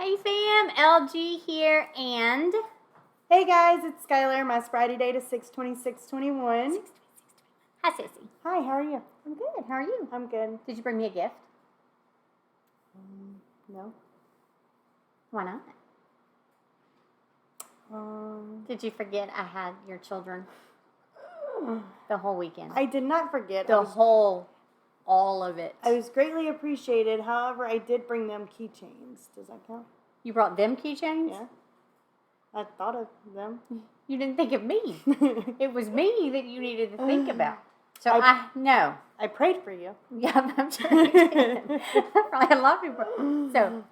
Hey fam, LG here, and Hey guys, it's Skylar. My sobriety date is 6/26/21. hi Sissy. Hi, how are you? I'm good. How are you? I'm good. Did you bring me a gift? No. Why not? Did you forget I had your children the whole weekend? I did not forget. All of it. I was greatly appreciated. However, I did bring them keychains. Does that count? You brought them keychains? Yeah. I thought of them. You didn't think of me. It was me that you needed to think about. So no. I prayed for you. Yeah, I'm sure you did. Probably a lot of people. So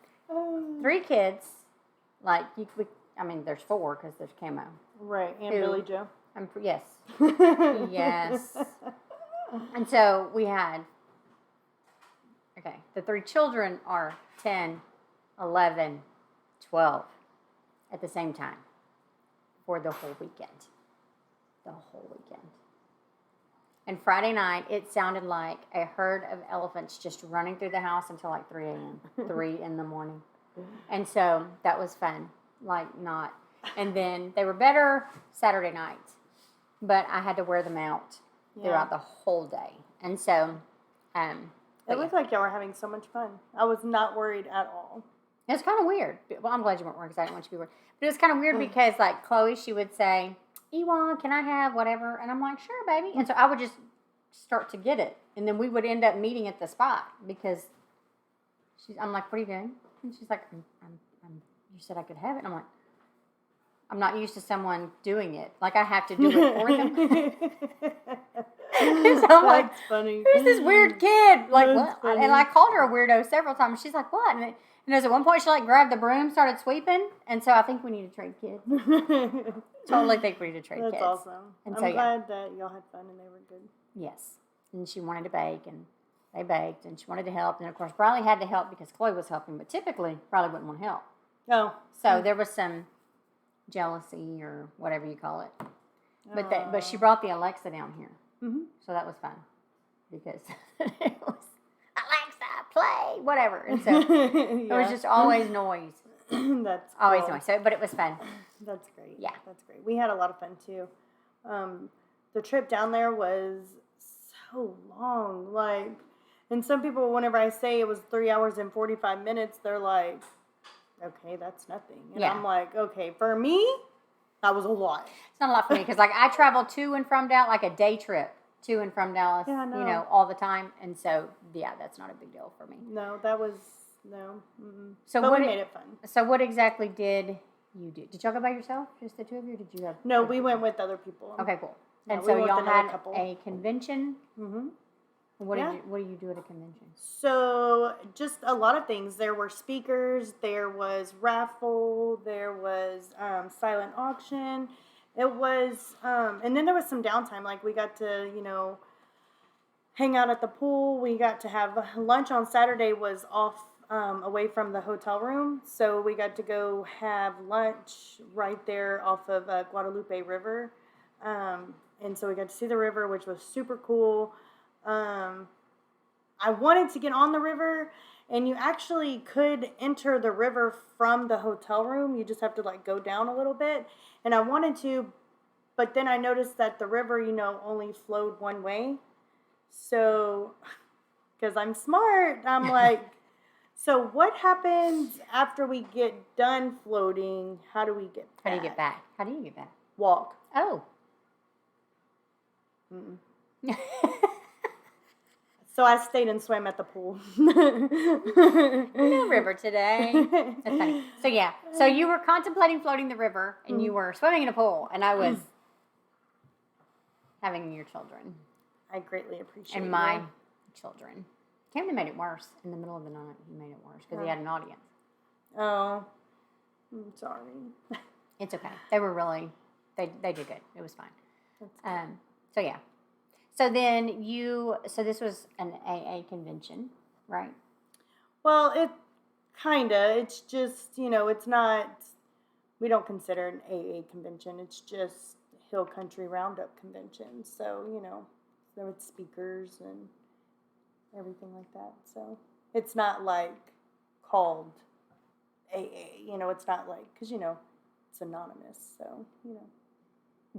3 kids, there's 4 because there's Camo. Right, and Billy Joe. Yes. Yes. And so we had, the 3 children are 10, 11, 12 at the same time for the whole weekend. The whole weekend. And Friday night, it sounded like a herd of elephants just running through the house until like 3 a.m., 3 in the morning. And so that was fun. And then they were better Saturday night, but I had to wear them out throughout the whole day. And so, it looked like y'all were having so much fun. I was not worried at all. It was kind of weird. Well, I'm glad you weren't worried because I didn't want you to be worried. But it was kind of weird because, Chloe, she would say, Ewan, can I have whatever? And I'm like, sure, baby. And so I would just start to get it. And then we would end up meeting at the spot because I'm like, what are you doing? And she's like, you said I could have it. And I'm like, I'm not used to someone doing it. I have to do it for them. So I'm like, funny. Who's this weird kid? What? Funny. And I called her a weirdo several times. She's like, what? And at one point, she grabbed the broom, started sweeping. And so I think we need to trade kids. Totally think we need to trade kids. That's awesome. And I'm glad that y'all had fun and they were good. Yes. And she wanted to bake, and they baked, and she wanted to help. And, of course, Briley had to help because Chloe was helping. But typically, Briley wouldn't want to help. Oh. So there was some jealousy or whatever you call it. But she brought the Alexa down here. Mm-hmm. So that was fun because it was Alexa, play, whatever. And so it was just always noise. That's cool. Always noise. So, but it was fun. That's great. Yeah. That's great. We had a lot of fun too. The trip down there was so long. And some people, whenever I say it was 3 hours and 45 minutes, they're like, okay, that's nothing. And I'm like, okay, for me, that was a lot. It's not a lot for me because, I travel to and from Dallas, a day trip to and from Dallas, all the time. And so, that's not a big deal for me. No, that was, no. Mm-mm. So but we made it fun. So what exactly did you do? Did y'all go by yourself? Just the 2 of you? Or did you have? No, we went with other people. Okay, cool. Yeah, and so y'all had a convention? Mm-hmm. What do you do at a convention? So just a lot of things. There were speakers. There was raffle. There was silent auction. It was, and then there was some downtime. We got to, hang out at the pool. We got to have lunch on Saturday. Was off away from the hotel room, so we got to go have lunch right there off of Guadalupe River, and so we got to see the river, which was super cool. I wanted to get on the river, and you actually could enter the river from the hotel room. You just have to go down a little bit. And I wanted to, but then I noticed that the river, only flowed one way. So, because I'm smart, I'm like, so what happens after we get done floating? How do we get back? How do you get back? How do you get back? Walk. Oh. Mm-mm. So I stayed and swam at the pool. No river today. That's funny. So so you were contemplating floating the river, and you were swimming in a pool, and I was having your children. I greatly appreciate it. And my children. Camden made it worse in the middle of the night. He made it worse because he had an audience. Oh, I'm sorry. It's okay. They were really, they did good. It was fine. So yeah. So then this was an AA convention, right? Well, it's just, it's not, we don't consider an AA convention. It's just Hill Country Roundup convention. So, there were speakers and everything like that. So it's not called AA. You know, it's not like, because, you know, it's anonymous. So, you know.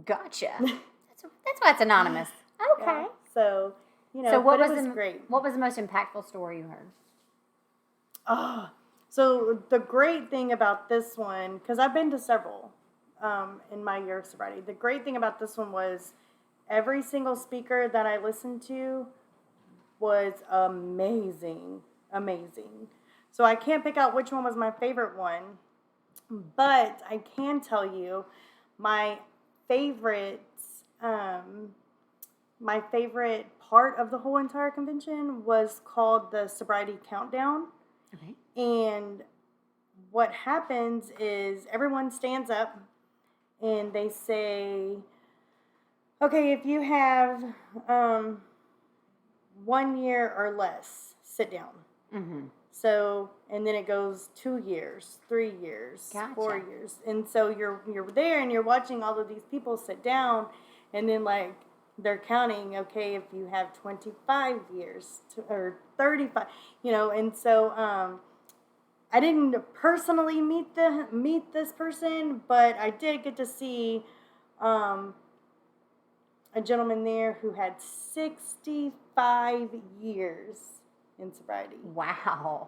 Gotcha. That's why it's anonymous. Okay. Yeah. So, you know, So what but was it was the great. What was the most impactful story you heard? Oh, so the great thing about this one, because I've been to several in my year of sobriety, the great thing about this one was every single speaker that I listened to was amazing. Amazing. So I can't pick out which one was my favorite one, but I can tell you my favorite, my favorite part of the whole entire convention was called the Sobriety Countdown. Okay. And what happens is everyone stands up and they say, okay, if you have 1 year or less, sit down. Mm-hmm. So, and then it goes 2 years, 3 years, Gotcha. 4 years. And so you're there and you're watching all of these people sit down, and then like they're counting, okay, if you have 25 years or 35, you know, and so I didn't personally meet this person, but I did get to see a gentleman there who had 65 years in sobriety. Wow.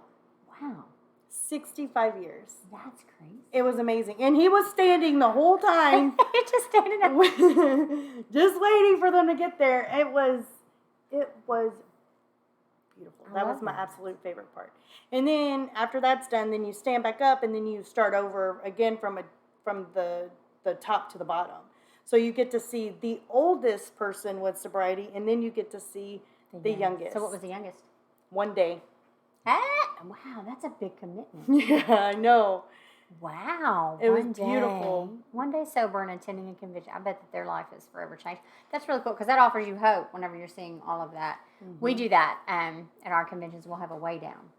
65 years. That's crazy. It was amazing. And he was standing the whole time. Just standing up. Just waiting for them to get there. It was beautiful. That was my absolute favorite part. And then after that's done, then you stand back up and then you start over again from the top to the bottom. So you get to see the oldest person with sobriety, and then you get to see the youngest. So what was the youngest? 1 day. Ah, wow, that's a big commitment. Yeah, I know. Wow. It was beautiful. 1 day sober and attending a convention. I bet that their life is forever changed. That's really cool because that offers you hope whenever you're seeing all of that. Mm-hmm. We do that at our conventions. We'll have a weigh down.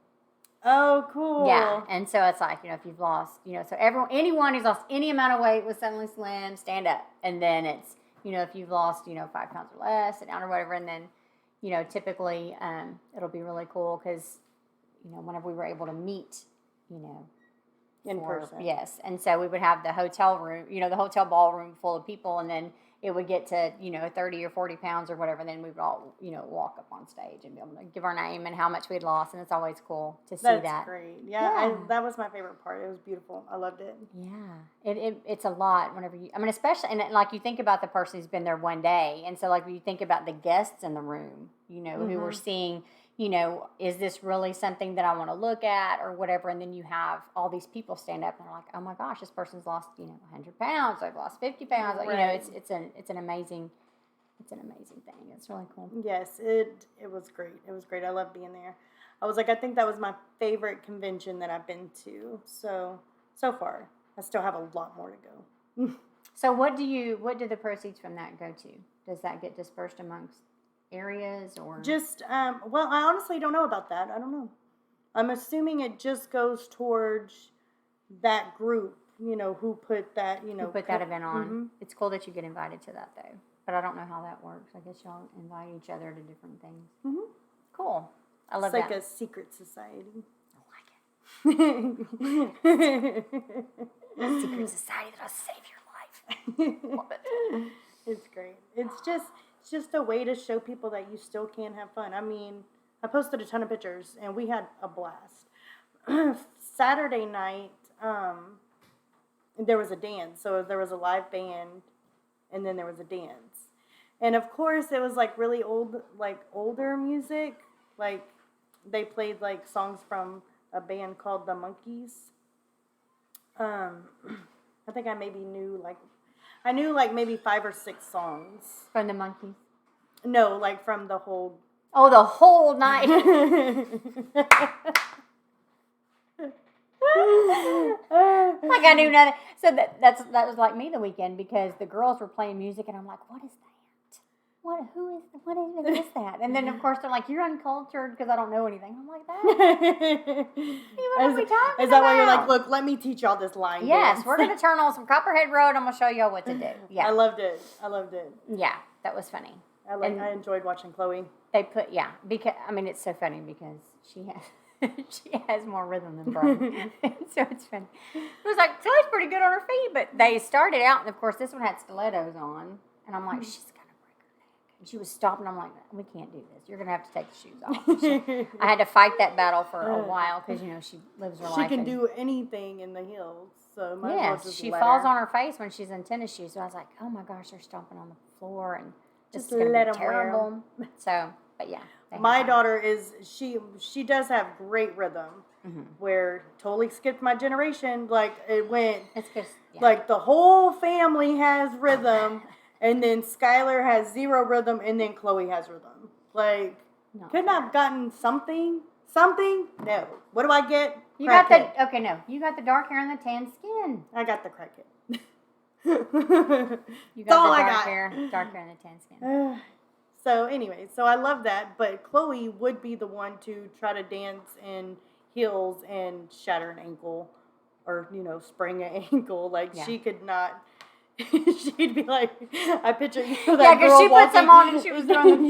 Oh, cool. Yeah, and so it's like, you know, if you've lost, you know, so anyone who's lost any amount of weight with Suddenly Slim, stand up. And then it's, you know, if you've lost, you know, 5 pounds or less, sit down or whatever. And then, you know, typically it'll be really cool because, you know, whenever we were able to meet, you know, in person. Yes. And so we would have the hotel room, you know, the hotel ballroom full of people, and then it would get to, you know, 30 or 40 pounds or whatever, and then we would all, you know, walk up on stage and be able to give our name and how much we had lost, and it's always cool to see that. That's great. Yeah. That was my favorite part. It was beautiful. I loved it. Yeah. It's a lot whenever you, I mean, especially, and like you think about the person who's been there 1 day, and so like when you think about the guests in the room, you know, who were seeing, you know, is this really something that I want to look at or whatever? And then you have all these people stand up and they're like, oh my gosh, this person's lost, you know, 100 pounds. They've lost 50 pounds. Right. You know, it's an amazing thing. It's really cool. Yes, it was great. It was great. I love being there. I was like, I think that was my favorite convention that I've been to. So far, I still have a lot more to go. So what do the proceeds from that go to? Does that get dispersed amongst areas or just well, I honestly don't know about that. I don't know. I'm assuming it just goes towards that group, you know, who put that, you know, who put that event on. Mm-hmm. It's cool that you get invited to that though, but I don't know how that works. I guess y'all invite each other to different things. Mm-hmm. Cool. I love that. It's like a secret society. I like it. A secret society that'll save your life. Love it. It's great. It's just a way to show people that you still can have fun. I mean, I posted a ton of pictures, and we had a blast. Saturday night, there was a dance. So there was a live band, and then there was a dance. And, of course, it was, like, really older music. Like, they played, like, songs from a band called The Monkees. I think I maybe knew, like, maybe 5 or 6 songs. From the Monkees? No, like from the whole... Oh, the whole night. Like I knew nothing. So that was like me the weekend because the girls were playing music and I'm like, what is that? What even is that? And then of course they're like, you're uncultured because I don't know anything. I'm like, that. What are we talking about? Is that why you're like, look, let me teach y'all this line dance. We're going to turn on some Copperhead Road. I'm going to show y'all what to do. Yeah. I loved it. Yeah, that was funny. I enjoyed watching Chloe. They put, because, I mean, it's so funny because She has more rhythm than Brian. So it's funny. It was like, Chloe's pretty good on her feet, but they started out, and of course, this one had stilettos on. And I'm like, she's going to break her neck. And she was stopping. I'm like, we can't do this. You're going to have to take the shoes off. I had to fight that battle for a while because, she lives her life. She can do anything in the hills. So might as well Yes, just she let falls her. on her face when she's in tennis shoes. So I was like, oh my gosh, they're stomping on the floor. And Just this is let going to 'em be wear 'em. terrible. So, but yeah. My daughter is she does have great rhythm. Where totally skipped my generation. Like it went It's because, like the whole family has rhythm, and then Skylar has zero rhythm, and then Chloe has rhythm. Like couldn't I have gotten something? No. What do I get? You got the, Crackhead. okay, no. You got the dark hair and the tan skin. I got the crackhead. You That's all got I the got. dark hair and the tan skin. So anyway, so I love that, but Chloe would be the one to try to dance in heels and shatter an ankle or, sprain an ankle. Like she could not, she'd be like, I picture, that Yeah, 'cause girl she put some walking- on and she was doing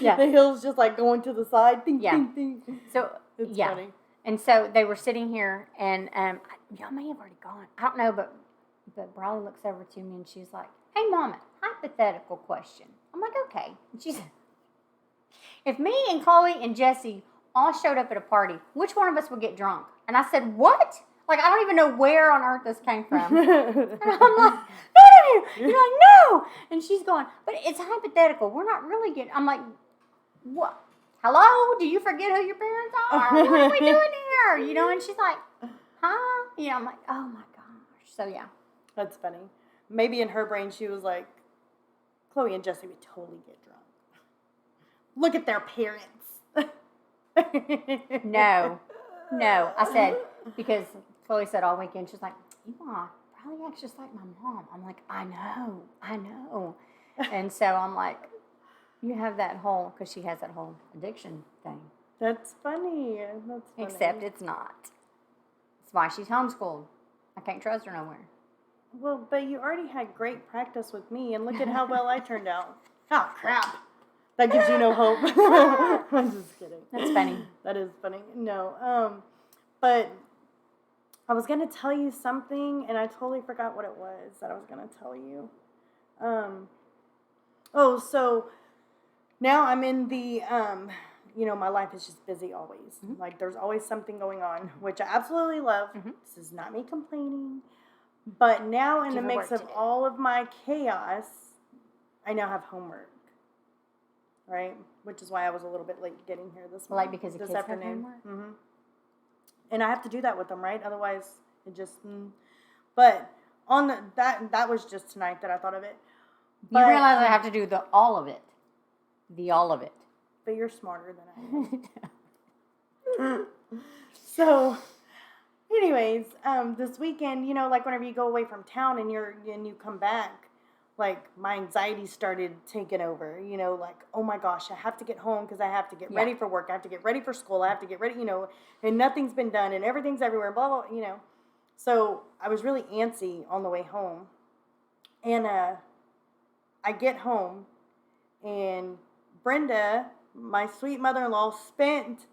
yeah, the heels just like going to the side. Ding, Yeah. ding, ding. So, It's yeah. funny. And so they were sitting here, and y'all may have already gone. I don't know, but Brawley looks over to me, and she's like, hey, Mama, hypothetical question. I'm like, okay. And she said, if me and Chloe and Jesse all showed up at a party, which one of us would get drunk? And I said, what? Like, I don't even know where on earth this came from. And I'm like, none of you. You're like, no. And she's going, but it's hypothetical. We're not really getting, I'm like, what? Hello? Do you forget who your parents are? What are we doing here? And she's like, huh? I'm like, oh my gosh. So, yeah. That's funny. Maybe in her brain she was like, Chloe and Jesse would totally get drunk. Look at their parents. No. I said, because Chloe said all weekend, she's like, Eva probably acts just like my mom. I'm like, I know. And so I'm like, you have that whole, because she has that whole addiction thing. That's funny. Except it's not. That's why she's homeschooled. I can't trust her nowhere. Well, but you already had great practice with me, and look at how well I turned out. Oh, crap. That gives you no hope. I'm just kidding. That's funny. That is funny. No. But I was going to tell you something, and I totally forgot what it was that I was going to tell you. So now I'm in the, my life is just busy always. Mm-hmm. Like, there's always something going on, which I absolutely love. Mm-hmm. This is not me complaining. But now in Give the her mix work of to do. all of my chaos, I now have homework. Right? Which is why I was a little bit late getting here this morning. Like because the this kids have afternoon. homework? Mm-hmm. And I have to do that with them, right? Otherwise, it just. But on that was just tonight that I thought of it. You realize I have to do all of it. All of it. But you're smarter than I am. So, anyways, this weekend, like whenever you go away from town and you come back, like my anxiety started taking over. Like, oh my gosh, I have to get home because I have to get ready for work. I have to get ready for school. I have to get ready, and nothing's been done and everything's everywhere. Blah blah. So I was really antsy on the way home, and I get home, and Brenda, my sweet mother-in-law, spent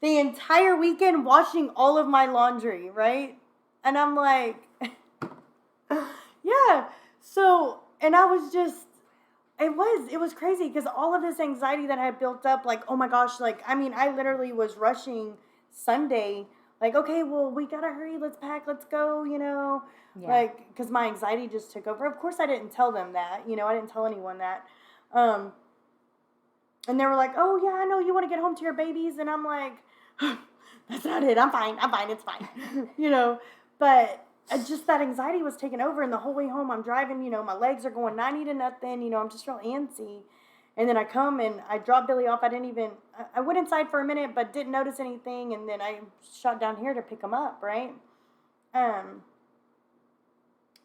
the entire weekend washing all of my laundry, right? And I'm like, yeah. So, and I was just, it was crazy because all of this anxiety that I had built up, like, oh my gosh, like, I mean, I literally was rushing Sunday, like, okay, well, we gotta hurry, let's pack, let's go, Yeah. like, because my anxiety just took over. Of course, I didn't tell them that, I didn't tell anyone that. And they were like, oh, yeah, I know you want to get home to your babies. And I'm like, that's not it. I'm fine. It's fine. But just that anxiety was taking over. And the whole way home, I'm driving, my legs are going 90 to nothing. I'm just real antsy. And then I come and I drop Billy off. I went inside for a minute, but didn't notice anything. And then I shot down here to pick him up, right?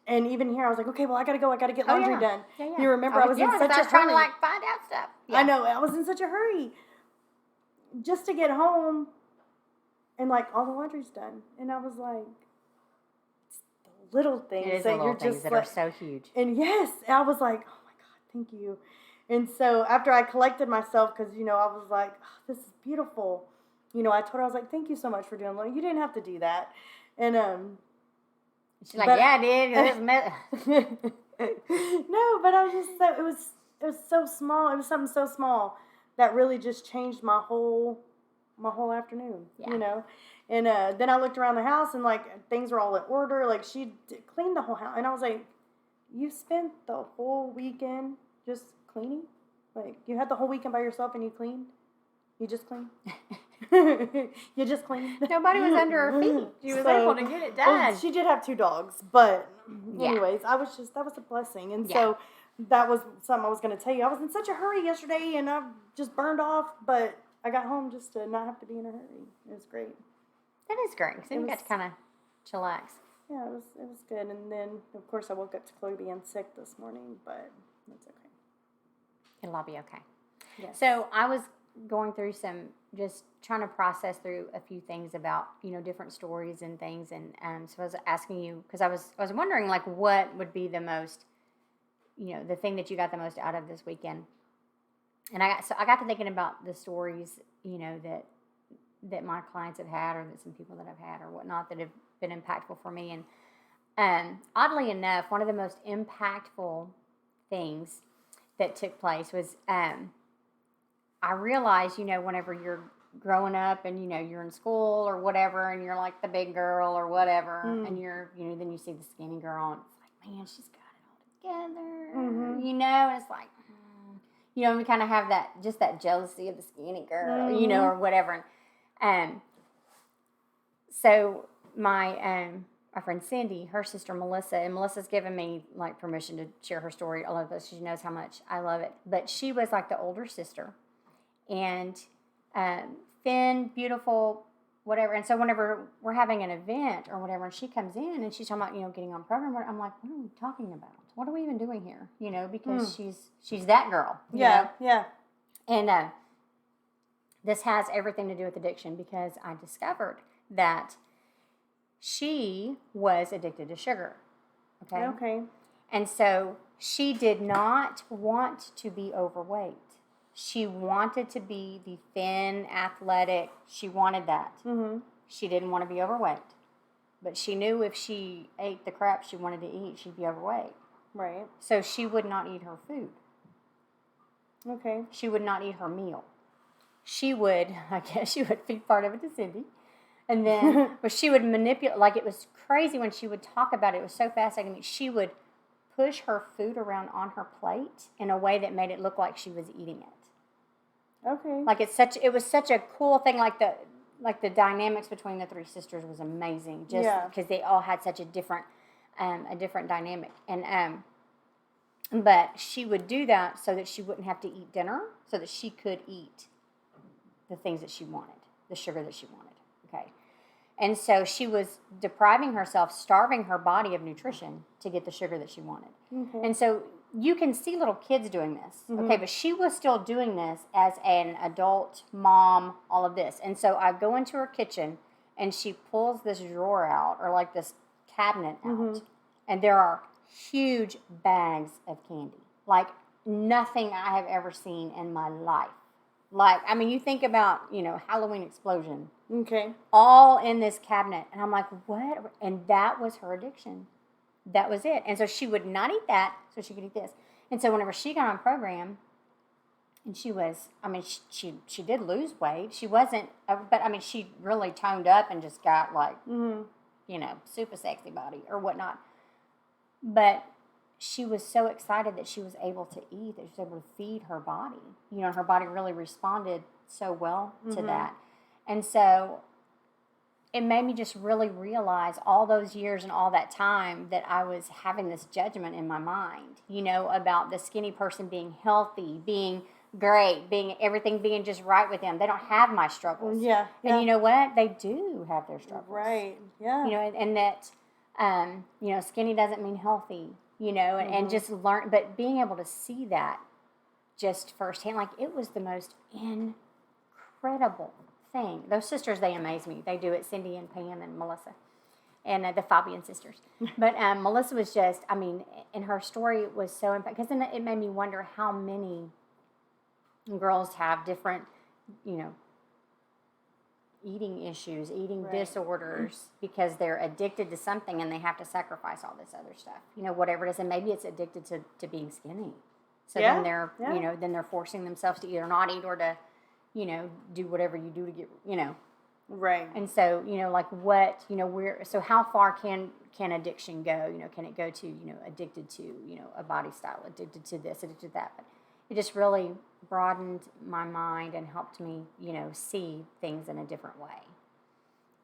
And even here, I was like, okay, well, I got to go. I got to get laundry done. Yeah. You remember I was in such a hurry. I was trying to, find out stuff. Yeah. I know. I was in such a hurry just to get home. And, all the laundry's done. And I was like, it's the little things It is that the little you're things just that are so huge. And yes, I was like, oh, my God, thank you. And so after I collected myself, because, I was like, oh, this is beautiful. I told her, I was like, thank you so much for doing it. You didn't have to do that. And, She's like, but- yeah, I did. It was no, but I was just so, it was so small. It was something so small that really just changed my whole afternoon, Yeah. And then I looked around the house and like things were all in order. Like she cleaned the whole house, and I was like, "You spent the whole weekend just cleaning? Like you had the whole weekend by yourself and you cleaned? You just cleaned? You just cleaned? Nobody was under her feet. She was able to get it done. She did have 2 dogs, but Yeah. anyways, that was a blessing, and Yeah. so that was something I was going to tell you. I was in such a hurry yesterday, and I just burned off, but I got home just to not have to be in a hurry. It was great. That is great. So you got to kind of chillax. Yeah, it was good. And then of course I woke up to Chloe being sick this morning, but that's okay. It'll all be okay. Yes. So I was going through just trying to process through a few things about, different stories and things. And so I was asking you, because I was wondering, like, what would be the most, the thing that you got the most out of this weekend. And I got to thinking about the stories, that my clients have had, or that some people that I've had or whatnot that have been impactful for me. And oddly enough, one of the most impactful things that took place was I realized, whenever you're growing up and, you're in school or whatever, and you're like the big girl or whatever, and you're, then you see the skinny girl, and it's like, man, she's got it all together, and it's like, and we kind of have that jealousy of the skinny girl, or whatever. So my friend Cindy, her sister Melissa, and Melissa's given me like permission to share her story a lot because she knows how much I love it. But she was like the older sister, and thin, beautiful, whatever. And so whenever we're having an event or whatever, and she comes in and she's talking about getting on program, I'm like, what are we talking about? What are we even doing here? Because she's that girl. Yeah. And this has everything to do with addiction because I discovered that she was addicted to sugar. Okay. Okay. And so she did not want to be overweight. She wanted to be the thin, athletic. She wanted that. Mm-hmm. She didn't want to be overweight. But she knew if she ate the crap she wanted to eat, she'd be overweight. Right. So she would not eat her food. Okay. She would not eat her meal. She would feed part of it to Cindy. And then, but she would manipulate, like it was crazy when she would talk about it. It was so fascinating. She would push her food around on her plate in a way that made it look like she was eating it. Okay. Like it was such a cool thing. Like the dynamics between the 3 sisters was amazing. Just because they all had such a different dynamic. And but she would do that so that she wouldn't have to eat dinner, so that she could eat the things that she wanted, the sugar that she wanted. Okay. And so she was depriving herself, starving her body of nutrition to get the sugar that she wanted. Okay. And so you can see little kids doing this. Okay, but she was still doing this as an adult mom, all of this. And so I go into her kitchen and she pulls this drawer out, or like this cabinet out, and there are huge bags of candy. Like nothing I have ever seen in my life. Like, I mean, you think about, Halloween explosion. Okay. All in this cabinet. And I'm like, what? And that was her addiction. That was it. And so she would not eat that, so she could eat this. And so whenever she got on program, and she was, I mean, she did lose weight. She wasn't, but I mean, she really toned up and just got like, super sexy body or whatnot. But she was so excited that she was able to eat, that she was able to feed her body. Her body really responded so well to that. And so it made me just really realize all those years and all that time that I was having this judgment in my mind, about the skinny person being healthy, being great, everything being just right with them. They don't have my struggles. Yeah. And you know what? They do have their struggles. Right. Yeah. And that, skinny doesn't mean healthy, and just learn, but being able to see that just firsthand, like it was the most incredible thing. Those sisters, they amaze me. They do it, Cindy and Pam and Melissa, and the Fabian sisters. But Melissa was just, I mean, and her story was so impactful, because then it made me wonder how many girls have different, eating issues, eating Right. disorders, because they're addicted to something and they have to sacrifice all this other stuff. Whatever it is, and maybe it's addicted to being skinny. So Yeah, then they're, yeah. then they're forcing themselves to either not eat or to, do whatever you do to get, Right. And so, like what, so how far can addiction go? Can it go to, addicted to, a body style, addicted to this, addicted to that? But it just really broadened my mind and helped me, see things in a different way.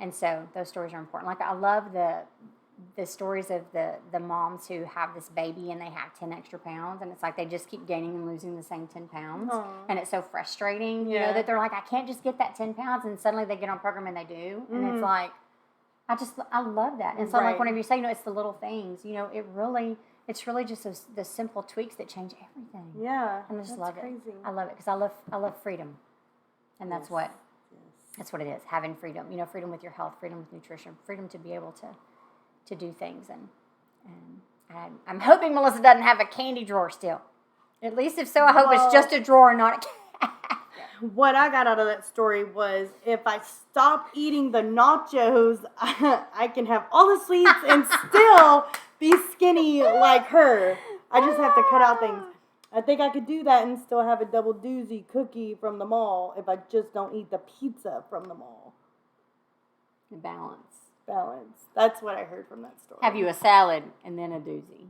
And so those stories are important. Like I love the stories of the moms who have this baby and they have 10 extra pounds, and it's like they just keep gaining and losing the same 10 pounds. Aw. And it's so frustrating, Yeah. that they're like, I can't just get that 10 pounds, and suddenly they get on program and they do. And it's like, I love that. And so like Right. whenever you say, it's the little things, it's really just the simple tweaks that change everything. Yeah. And I just that's love crazy. it. I love it because I love freedom. And that's Yes. that's what it is, having freedom. Freedom with your health, freedom with nutrition, freedom to be able to do things. And I'm hoping Melissa doesn't have a candy drawer still. At least if so, I hope it's just a drawer and not a What I got out of that story was if I stop eating the nachos, I can have all the sweets and still be skinny like her. I just have to cut out things. I think I could do that and still have a double doozy cookie from the mall if I just don't eat the pizza from the mall. balance. Balance. That's what I heard from that story. Have you a salad and then a doozy?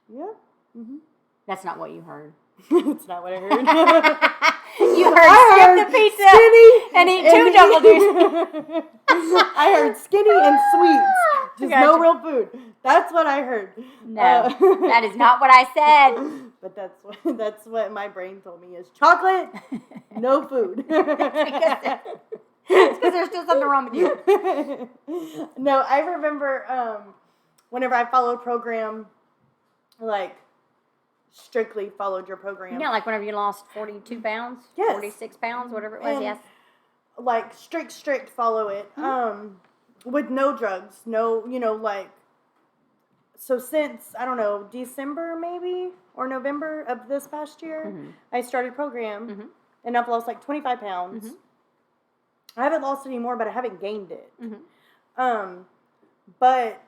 Yeah. Mm-hmm. That's not what you heard. That's not what I heard. You heard skip the pizza and eat two double doozies. I heard skinny and sweets. Just Gotcha. no real food. That's what I heard. No, that is not what I said. But that's what my brain told me is chocolate, no food. It's because there's still something wrong with you. No, I remember whenever I followed program, like strictly followed your program. Yeah, like whenever you lost 42 pounds, Yes. 46 pounds, whatever it was, And yes. Like strict follow it. With no drugs, no, like, so since, I don't know, December maybe, or November of this past year, I started program, and I've lost like 25 pounds. I haven't lost any more, but I haven't gained it. But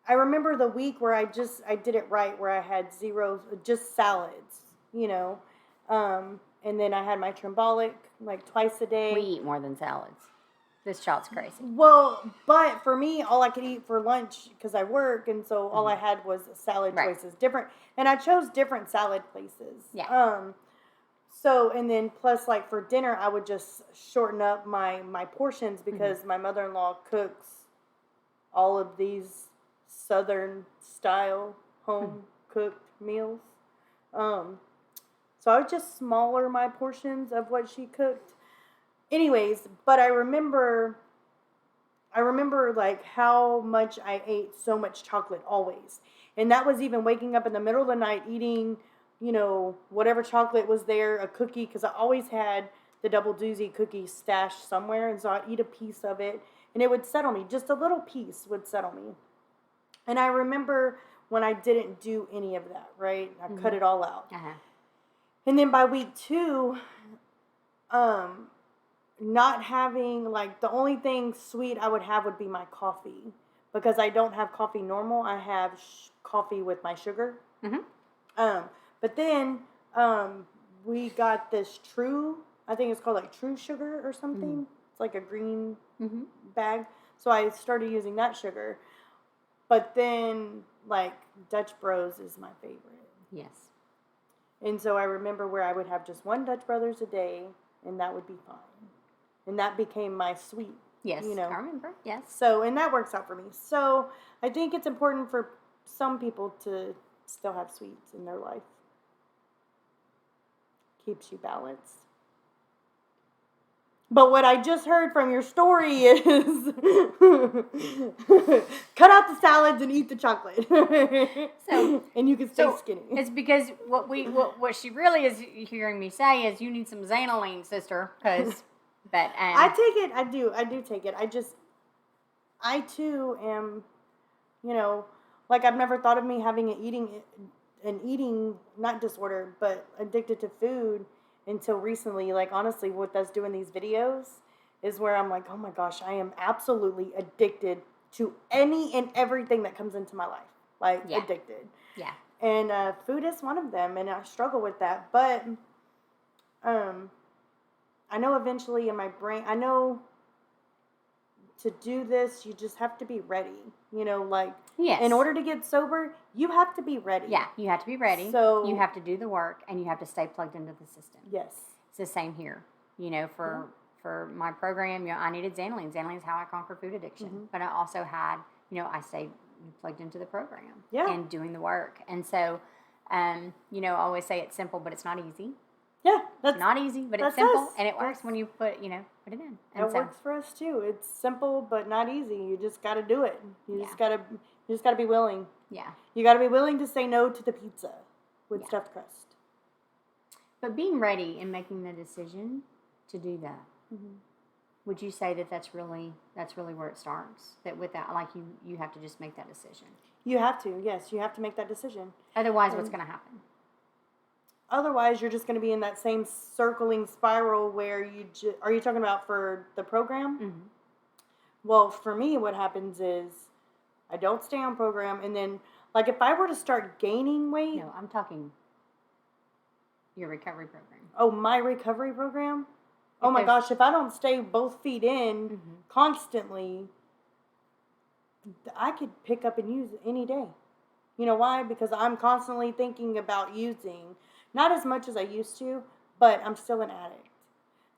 I remember the week where I did it right, where I had just salads, and then I had my Trimbolic like twice a day. We eat more than salads. This child's crazy. Well, but for me, all I could eat for lunch, because I work, and so all I had was salad Right. choices, different, and I chose different salad places. Yeah. So, and then plus, like, for dinner, I would just shorten up my portions, because my mother-in-law cooks all of these Southern-style home-cooked meals. So I would just smaller my portions of what she cooked. Anyways, but I remember like how much I ate so much chocolate always. And that was even waking up in the middle of the night eating, whatever chocolate was there, a cookie, because I always had the double doozy cookie stashed somewhere. And so I'd eat a piece of it and it would settle me. Just a little piece would settle me. And I remember when I didn't do any of that, right? I cut it all out. Uh-huh. And then by week 2, not having, like, the only thing sweet I would have would be my coffee, because I don't have coffee normal. I have coffee with my sugar. But then we got this True, I think it's called like True Sugar or something. It's like a green bag. So I started using that sugar. But then, like, Dutch Bros is my favorite. Yes. And so I remember where I would have just one Dutch Brothers a day, and that would be fine. And that became my sweet. Yes. I remember. Yes. So, and that works out for me. So I think it's important for some people to still have sweets in their life. Keeps you balanced. But what I just heard from your story is cut out the salads and eat the chocolate. So, and you can stay skinny. It's because what she really is hearing me say is you need some Xanoline, sister, because I take it. I do take it. I too am, like, I've never thought of me having an eating not disorder, but addicted to food until recently. Like, honestly, with us doing these videos is where I'm like, oh my gosh, I am absolutely addicted to any and everything that comes into my life. Like, Yeah. addicted. Yeah. And food is one of them, and I struggle with that. But I know eventually in my brain, I know to do this, you just have to be ready. You know, like, Yes. in order to get sober, you have to be ready. Yeah, you have to be ready. So- you have to do the work, and you have to stay plugged into the system. Yes. It's the same here. You know, for my program, you know, I needed Xanilene. Xanilene is how I conquered food addiction. But I also had, you know, I stayed plugged into the program and doing the work. And so, you know, I always say it's simple, but it's not easy. Yeah, It's not easy, but it's that's simple, us. and it works That's- when you put it in. And It works for us too. It's simple but not easy. You just got to do it. You just got to be willing. Yeah. You got to be willing to say no to the pizza with stuffed crust. But being ready and making the decision to do that, would you say that that's really where it starts? That with that, like you have to just make that decision. You have to. Yes, you have to make that decision. Otherwise, what's going to happen? Otherwise, you're just going to be in that same circling spiral where are you talking about for the program? Mm-hmm. Well, for me, what happens is I don't stay on program, and then, like, if I were to start gaining weight. No, I'm talking your recovery program. Oh, my recovery program? Oh my gosh, if I don't stay both feet in constantly, I could pick up and use any day. You know why? Because I'm constantly thinking about using. Not as much as I used to, but I'm still an addict.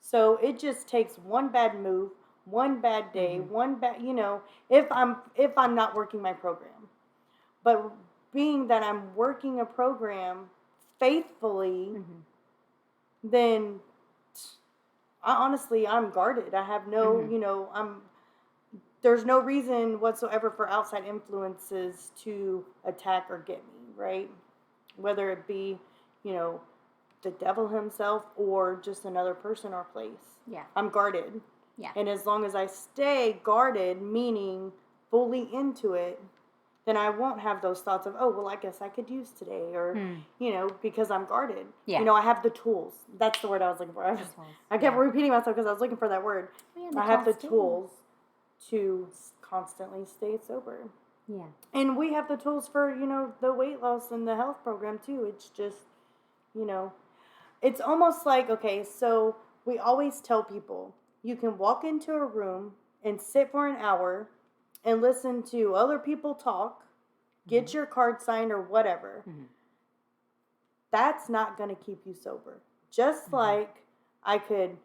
So it just takes one bad move, one bad day, one bad, you know, if I'm not working my program. But being that I'm working a program faithfully, then I'm guarded. I have no, you know, there's no reason whatsoever for outside influences to attack or get me, right? Whether it be, you know, the devil himself or just another person or place. Yeah. I'm guarded. Yeah. And as long as I stay guarded, meaning fully into it, then I won't have those thoughts of, oh, well, I guess I could use today, or, you know, because I'm guarded. Yeah. You know, I have the tools. That's the word I was looking for. I kept repeating myself because I was looking for that word. I have the tools to constantly stay sober. Yeah. And we have the tools for, you know, the weight loss and the health program too. It's just, you know, it's almost like, okay, so we always tell people you can walk into a room and sit for an hour and listen to other people talk, get your card signed or whatever. That's not going to keep you sober. Just like I could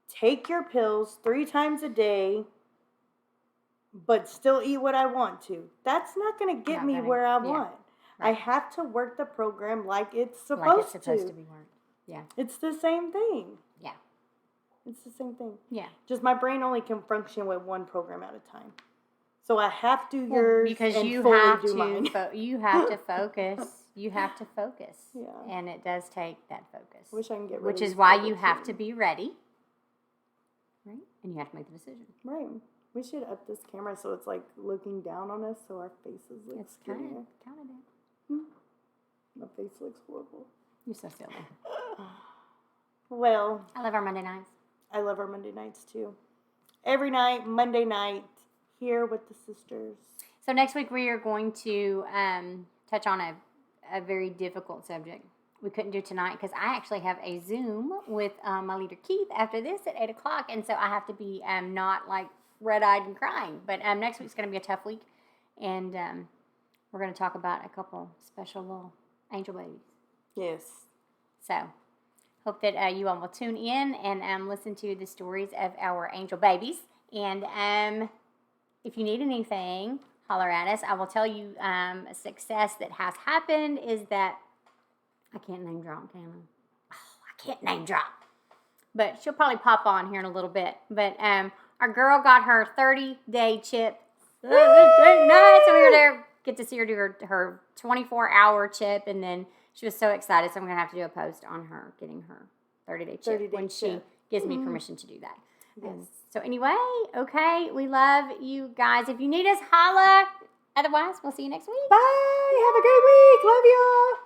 take your pills 3 times a day, but still eat what I want to. That's not going to get me where I want. Right. I have to work the program like it's supposed to. to be worked. Yeah. It's the same thing. Yeah. It's the same thing. Yeah. Just my brain only can function with one program at a time. So I have to yours because and you fully have do to mine. you have to focus. You have to focus. Yeah. And it does take that focus. Wish I can get rid which of is these why double you have chin. to be ready. Right? And you have to make the decision. Right. We should up this camera so it's like looking down on us so our faces look It's skinnier. kind of it. My face looks horrible. You're so silly. Well, I love our Monday nights. I love our Monday nights too. Every night, Monday night, here with the sisters. So next week we are going to touch on a very difficult subject. We couldn't do tonight because I actually have a Zoom with my leader Keith after this at 8 o'clock, and so I have to be not like red-eyed and crying. But next week's going to be a tough week, and we're going to talk about a couple special little angel babies. Yes. So hope that you all will tune in and listen to the stories of our angel babies. And if you need anything, holler at us. I will tell you a success that has happened is that I can't name drop, can I? Oh, I can't name drop. But she'll probably pop on here in a little bit. But our girl got her 30-day chip. Nice. So we were there, get to see her do her 24-hour chip, and then she was so excited. So I'm going to have to do a post on her getting her 30-day chip 30-day when she chip. gives me permission to do that. Yes. So anyway, okay, we love you guys. If you need us, holla. Otherwise, we'll see you next week. Bye. Have a great week. Love y'all.